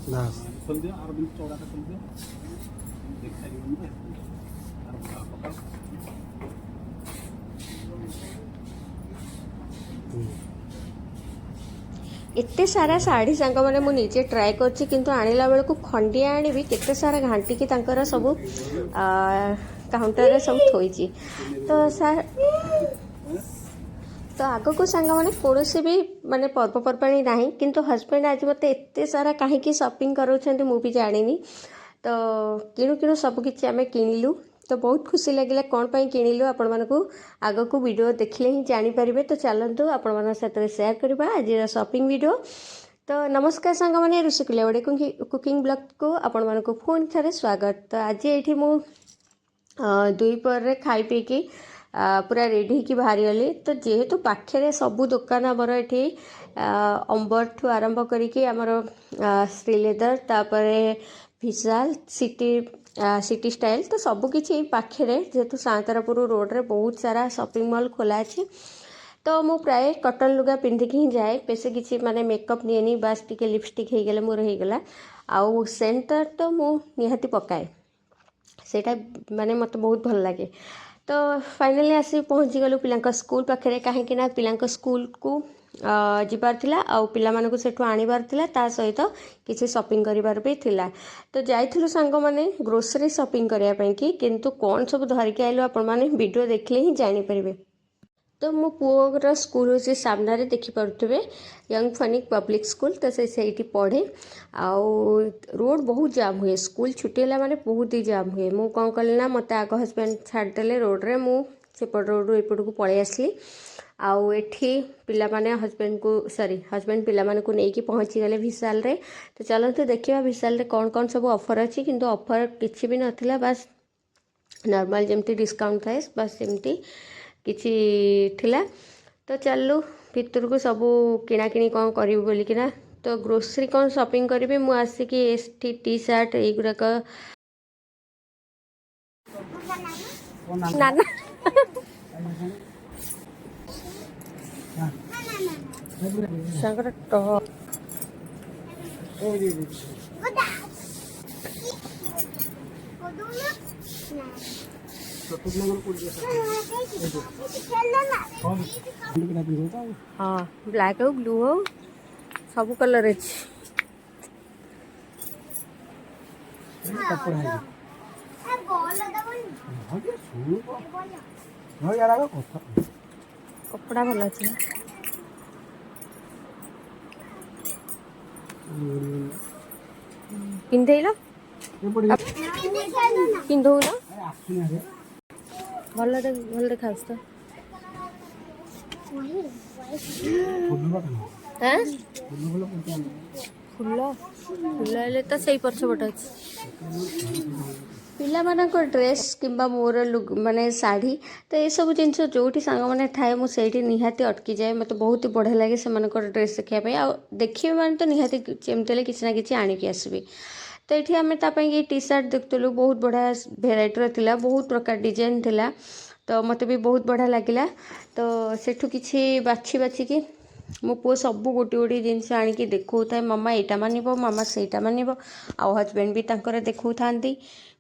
ନା खोल दियो और बिल चौड़ा का खोल दियो देखा नहीं ना और पकड़ एते सारा शाढ़ी सांग मैंने मुझे निजे ट्राए करछि किंतु आनिला बेलू खंडिया आनिबी केते सारा घांटिकी तांकर सब काउंटर रे सब थोइछि तो तो आग को सांग मैंने कौन भी माने पर्वपर्वाणी ना किंतु हजबैंड आज मत एत सारा कहीं शॉपिंग कराउछन्ति मु भी जानिनी तो किणु किणु सबकि आम किणिलु तो बहुत खुशी लगे कौन पर किणिलु आपण मानकु आग को वीडियो देखिले ही जानीपारे तो चलतु आपण मान सहित सेयार करवा आज शॉपिंग वीडियो तो नमस्कार सांग मैंने ऋषिकुल्या बड़े कुकिंग ब्लॉग को आपण मानकु पुणी थे स्वागत तो आज ये मु दुईपर खाई पीकी पूरा रेडी की बाहरी गली तो जेहेतु पाखे सबू दुकान आमर ये अंबर ठू आरंभ करिकी आमर श्रीलेदर तापर विशाल सिटी स्टाइल तो सबकि पाखे जेहेतु सांतरापुर रोड रे बहुत सारा शॉपिंग मॉल खोला अच्छी तो मु प्राय कटन लुगा पिंधिकी ही जाए बेस किसी माने मेकअप निएनी बास टिके लिपस्टिक हो गले मोर होगला आउ सेंटर तो मु निहाती पकाए सेटा माने मत बहुत भल लगे तो फाइनली आसी पहुँची गलु पिला स्कूल पाखे कहीं पिला स्कूल को जीवार थिला आउ पिला मानकु सेठु आनिबार थिला ता सहित किसी शॉपिंग करिबार भी थिला तो जाइथिलु सांग माने ग्रोसरी शॉपिंग करिया पई कि किंतु कोन सब धरिके आइलु आपण माने वीडियो देखले ही जानि परिबे तो मो पुओर स्कूल हो सामने देखी पारे यंग फनिक पब्लिक स्कूल तो से पढ़े आउ रोड बहुत जाम हुए स्कूल छुट्टी है माने बहुत ही जाम हुए मु कौन कली ना मत आग हजबैंड छाड़देले रोड रे मु सेपट रोड एपट को पलि आसली आउ एठी पिला माने हजबैंड को सॉरी हजबैंड पिला माने को नेकी पहुंची गले विशाल रे तो चलते देखिए विशाल रे कौन कौन सब ऑफर अच्छी किंतु ऑफर किछि भी नथिला बस नॉर्मल जमती डिस्काउंट थाए बस सेमती किछि थिला तो चलू भितर को सब किणाकिणी कौन करी बोलिकिना तो ग्रोसरी कौन शॉपिंग करी मु आसिकी एठी टी शर्ट एगुड़ाक ना संकर हाँ ब्लैक हो ब्लू हो सब कलर अच्छी कपड़ा भल अच्छे पिंधेल पिंधौ ना भल देखा तो फुल फुल हेले तो सही पछपट अच्छे पिला मानक ड्रेस किंबा मोर लुक माने साड़ी तो ये सब जिनस जो सांग मैंने थाए मुझे निहाती अटकी जाए मत बहुत ही बढ़िया लगे से ड्रेस देखापी आ देखिए मैंने तो निहाती जमती किसी ना कि आणिकी आसबि तो ये आम तापाई टी शर्ट देखुलु बहुत बढ़िया भेराइटर थिला बहुत प्रकार डिजाइन थिला तो मत भी बहुत बढ़िया लगिला तो सेठु किछि बाछी बाछिकी मो पुओ सब गोटे गोटे जिनस आणिकी देखौ थाए मामा एटा मानिबो मामा सेटा मानिबो आ हजबैंड भी तांकर देखौ थांती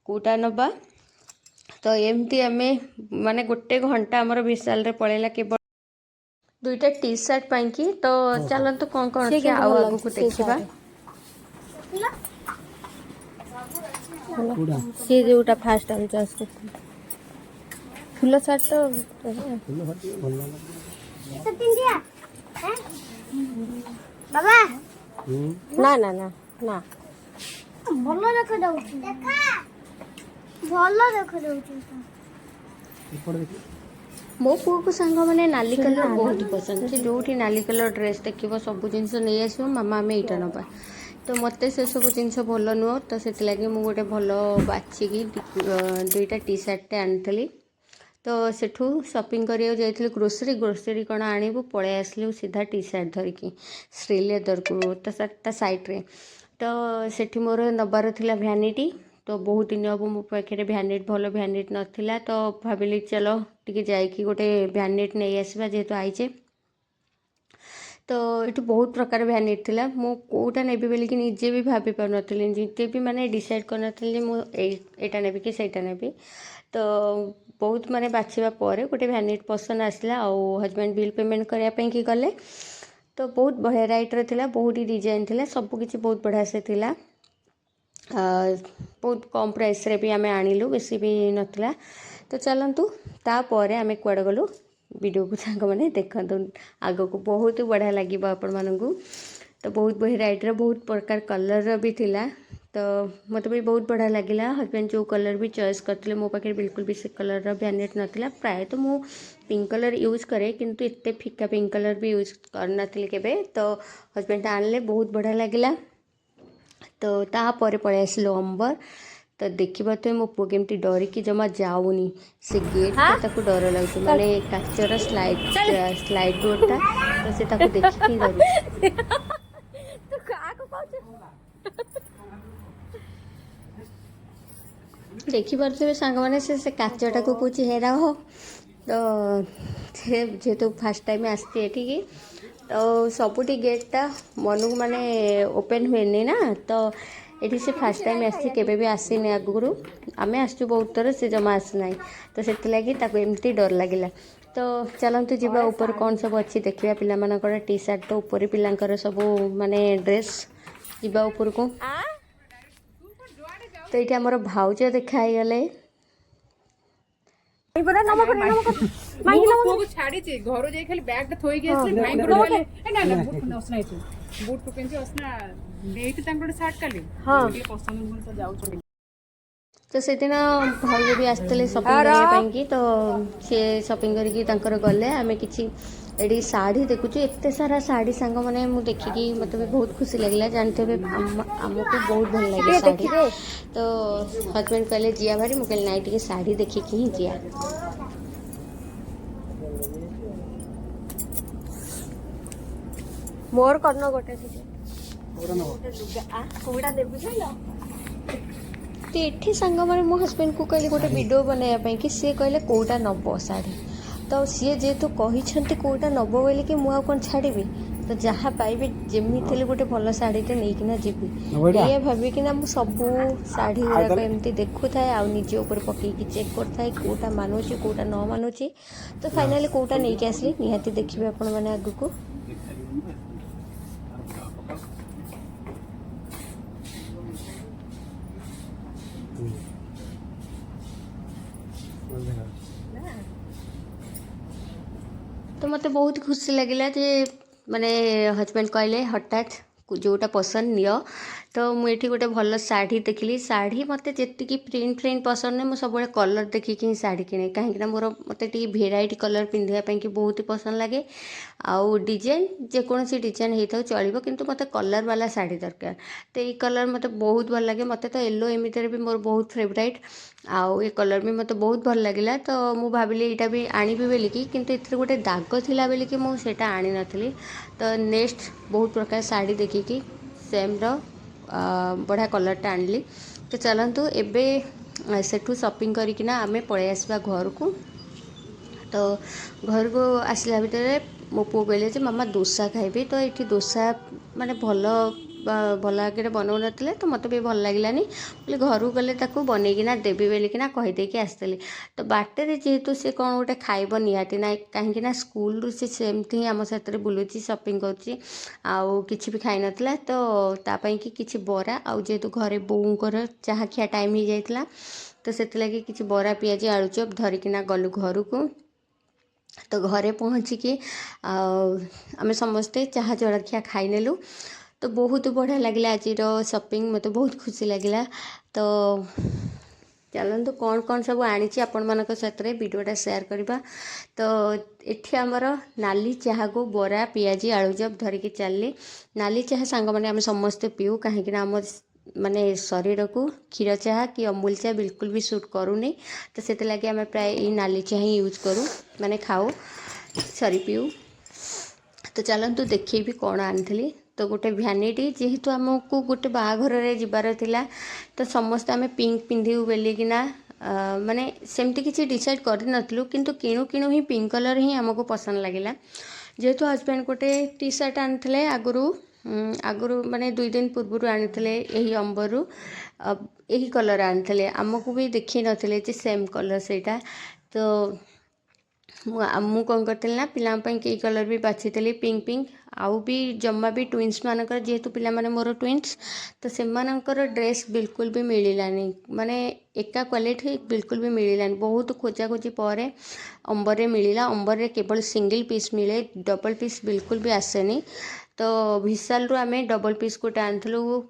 कोटा नबा तो एमती आम माने गोटे घंटा आमर विशाल रे पळेला केवल दुईटा टी शर्ट पाइकी तो चलतु कौन कौन अच्छे आगु को देखा सी जोटा फास्ट आम चॉइस कर फुल शर्ट तो बाबा ना ना ना ना ଭଲ ଦେଖା ଯାଉଛି ଭଲ ଦେଖା ଯାଉଛି मो पुओ को सांग मैंने नाली कलर बहुत पसंद से जो नाली कलर ड्रेस देखिए सब जिन नहीं आस मामा आम यहाँ नवा तो मत से सब जिन भल नुह तो से लगे मुझे गोटे भल बाछिकी दुईटा टी शर्टे आनी तो सेठू शॉपिंग करिया जाइए ग्रोसरी कौन आणबू पलि आसलु सीधा टी शर्ट धरिकी श्रीलेदर को तो साइड्रे तो सेठी मोर नबार थिला भ्यानिटी तो बहुत दिन हम मो पाखे भ्यानेट भल भ्यानेट नाला तो भाविली चलो टी जाकि गोटे भ्यानेट नहीं आसवा जेहेतु आईचे तो ये बहुत प्रकार भ्यानिट थिला मु कोटा नेबी बोली कि निजे भी भाभी पार नथिली निजे भी माने डिसाइड कर नथिली मु एटा नेबी कि सेटा नेबी तो बहुत माने बाछिबा परे गोटे भ्यानिट पसंद आसला आ हजबैंड बिल पेमेंट करया पे कि गले तो बहुत भेराइटर थिला बहुत ही डिजाइन थिला सब किछि बहुत बढ़िया से थिला बहुत कम प्राइस रे भी आमे आनिलु बेसी भी नथिला तो चलंतु तापर आमे कुआड गलु वीडियो को सांग मैंने देखते आग को बहुत बढ़िया लगे आपण मानू तो बहुत भेराइटर बहुत प्रकार कलर भी थिला तो मत भी बहुत बढ़िया लगिला हजबैंड जो कलर भी चॉइस करते मो पाखे बिल्कुल भी से कलर भ्यानिट नाला प्राय तो मु पिंक कलर यूज करे किंतु एते फिका पिंक कलर भी यूज करना केबे तो हजबैंड आनले बहुत बढ़िया लगिला तो तापर पळै आसिलो अंबर तो देखा तो मो पु केमती डरिकी जमा जाऊनी से गेट ताको डर लगुच माने काचर स्लाइड डोरटा तो से ताको देखि डर तू का को कहछ देखि पारथे सांग माने से काचटा को पूछी हेरा हो तो से जेतु फर्स्ट टाइम आसती एठी तो सबुटी गेटटा मनू माने ओपन हुएनी ना तो ये से फास्ट टाइम आसी केबे भी आसीनी आगुरु आमे आसचु बहुत थर से जमा आसना तो से एमती डर लगिला तो चलतु जीवा ऊपर कौन सब अच्छी देखा पिला टी सार्ट तो ऊपर पिलांकर सब माने ड्रेस जीवा ऊपर को तो ये आमर भाउज देखाई गले छाड़ी घर जाई खाली बैग थोई के असले भाई को डाले ना ना बूट न असना है बूट को पेंची असना नेट तांको सार्ट काली हां पसंद मन से जाउ छ तो से दिन भाई भी आसते शॉपिंग करने की तो सी शॉपिंग करके गले आम कि एडी साड़ी देखुचु एत सारा साड़ी सांग मैंने मुझे देखिकी मत भी बहुत खुशी लगे जानते आमको बहुत भल लगे साड़ी तो हजबैंड कहले जिया भारी मुझे नाई टी साड़ी देखिकी ही जिया मोर करना गोटे कोड़ा देबु तो ये सांग मैंने मो हजबैंड को कहली गोटे वीडियो बनाया कि सी कहले कौटा नब साड़ी तो सी जेहेतु कहते कौटा नब बोली कि मुझे कौन छाड़ी तो जहाँ पाइबे जमी थे गोटे भल शाढ़ीटे नहीं जीवी ये भाविकिना सबू शाढ़ी गुड़ाक एमती देखु थाए आ निजे ऊपर पकईकी चेक करता कौटा मानुची कौटा न मानुची तो फाइनाली कौटा नहीं आसली निहाती देखिए आपण मैंने आग को तो मत बहुत खुशी लगिला जे माने हजबैंड कहले हठात जोटा पसंद नियो तो मुझे गोटे भल शाढ़ी देखिली शाढ़ी मत जी प्रिंट फ्रिंट पसंद नहीं सब कलर देखिकी शाढ़ी किणे कहीं मोर मत भेराइटी कलर पिंधापी कि बहुत ही पसंद लगे आउ डिजाइन जेकोसी डिजाइन होता चलो किंतु मत कलर वाला शाढ़ी दरकार तो ये कलर मत बहुत भल लगे मत तो येलो एमती भी मोर बहुत फेवरेट आउ ये कलर भी मत बहुत भल लगे तो मुझे भाविली यहाँ भी आनीबी बोलिकी किंतु इतने गोटे दाग थिला बोलिकी मुझे आनी नथली तो नेक्स्ट बहुत प्रकार शाढ़ी देखिकी सेम बढ़िया कलरटा आनली तो चलतु एबे सेठू शॉपिंग करिकिना आमे पळै आसबा घर को तो घर को आसला भितर मो पु कहले मामा डोसा खाइबी तो ये डोसा माने भल भल आगे बनाऊ ना तो मत भी भल लगे बोले घर गले बनईकिना देवी बोलिकिना कहीदेकी आसती तो बाटे जेहेतु सी कौन गोटे खाइब निहाती ना कहीं स्कूल रू सी सेमती ही आम साथ बुलूची शॉपिंग करी भी खाई नथिला तो तापाई कि किछि बरा आउ जेहेतु घरे बोऊंकर चाहा खिया टाइम हो जाइतिला तो सेतिलागी किछि बरा पियाजी आलुचप धरिकिना गलु घर को तो घरे पहुँचिकी आम समस्ते चाहा जलखिया खाई नेलु तो बहुत बढ़िया लगे आज शॉपिंग मत बहुत खुशी लगे तो चलते कौन कौन सब आनी आपण मान सहित वीडियोटा शेयर करवा तो ये आमर नाली चाह को बरा पियाजी आलुचप धरिकी चलली नाली चाह सांग मैंने आम समस्ते पीऊ कहीं आम माने शरीर को क्षीर चाह कि अमूल चाह बिल्कुल भी सूट करूनी तो से लगे आम प्राय नाली चाह ही यूज करूँ माने खाऊ सॉरी पीऊ तो चलतु देखी भी कौन आनी तो गोटे भ्यानिटी जेहेतु आमको गोटे बाहाघर जीवार थिला तो समस्त आम पिंक पिंधु बोलिकिना माने सेमती किसी डिसाइड कर नथलु किंतु किणु किणु ही पिंक कलर ही आमको पसंद लगिला जेहेतु हजबैंड गोटे टी सर्ट आनी आगु माने 2 दिन पूर्व आनी यही अंबरू यही कलर आनी आमको भी देखी नथिले जे सेम कलर सेटा तो मु कौन करी ना पिलांपाई कई कलर भी बाछी पिंक पिंक आउ भी जम्मा भी ट्विंस मानकर जेहेतु पिला माने मोर ट्विंस तो से ड्रेस बिल्कुल भी मिलानी माने एका क्वालिटी बिल्कुल भी मिलानी बहुत खोजा खोजी पर अंबर रे मिला अंबर रे केवल सिंगल पीस मिले डबल पीस बिल्कुल भी आसेनी तो विशाल रू आमे डबल पीस गोटे आनथिलु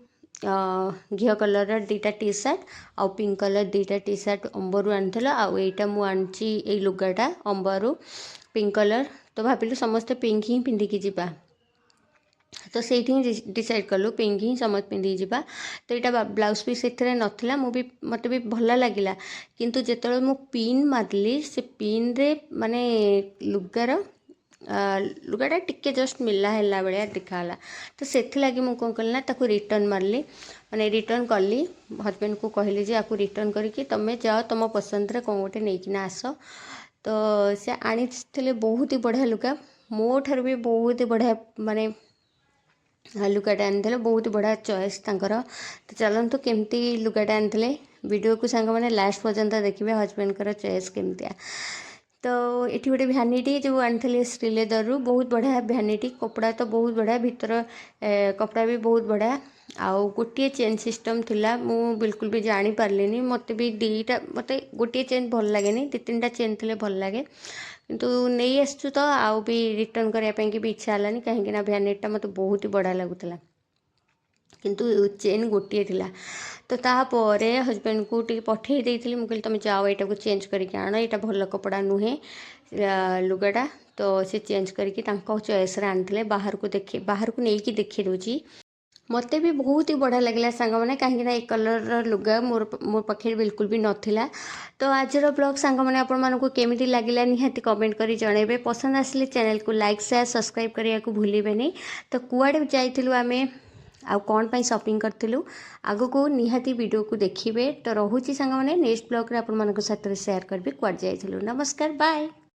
घिया कलर दीटा टी सर्ट आउ पिंक कलर दीटा टी सर्ट अंबरू आनी आईटा मुझी ये लुगाटा अंबरू पिंक कलर तो भाविलु समस्ते पिंक ही पिंधिकी जीवा तो से डिसाइड कलु पिंक ही समस्त पिंधिकी जीवा तो यहाँ ब्लाउज पीस एथे नाला मत भी भल लगिला किंतु जेतले मु पिन मारली से पिन रे माने लुगार लुगाटा टिके जस्ट मिला है भाया दिखाला तो से लगी मुझे कौन कली ना ताको रिटर्न मारली माने रिटर्न कली हजबैंड को कहली जे आपको रिटर्न करके तुम्हें जाओ तुम पसंद रे कौन गोटे नहीं आस तो से आनी बहुत ही बढ़िया लुगा मो ठार भी बहुत ही बढ़िया माने लुगाटा आनी बहुत बढ़िया चॉइस तांकर तो चलतु केमती लुगाटा आनी वीडियो को सांग मैंने लास्ट पर्यंत देखिए हजबैंड चॉइस केमतिया तो ये गोटे भ्यानिटी जो आनी श्रीलेदर रू बहुत बढ़िया भ्यानिटी कपड़ा तो बहुत बढ़िया भितर कपड़ा भी बहुत बढ़िया आउ गोटे चेन सिस्टम थिला मु बिल्कुल भी जानी पारलिनी मते भी दीटा मते गोटे चेन भल लगे 2-3टा चेन थिले भल लगे किंतु नहीं आसचु तो आउ भी रिटर्न करने की भी इच्छा हलानी कहीं भ्यानिटीटा मते बहुत ही बढ़िया लगुला किंतु चेन गोटे थिला तो तापर हजबैंड को टी पठे देती मुझे तुम जाओ यहाँ को चेंज करके आण यहाँ भल कपड़ा नुहे लुगाटा तो से चेंज करके चॉइस आनी बाहर को देखे बाहर को लेकिन देखी दूची मते भी बहुत ही बढ़िया लगे सांग मैंने कहीं एक कलर लुगा मोर पाखे बिल्कुल भी नथिला तो आज ब्लॉग सांग मैंने आपको केमिति लगिला निहाती कमेंट करी जणेबे पसंद आसले चैनल को लाइक शेयर सब्सक्राइब करने को भूलिबेनी तो कुआडे जाइथिलु आमे आउ कौन पाई शॉपिंग करथिलु आगो को निहाती वीडियो को देखिए तो रोची सांग मैंने नेक्स्ट ब्लॉग रे आपन मानक साथ शेयर करबे कुआडे जाइथिलु नमस्कार बाय।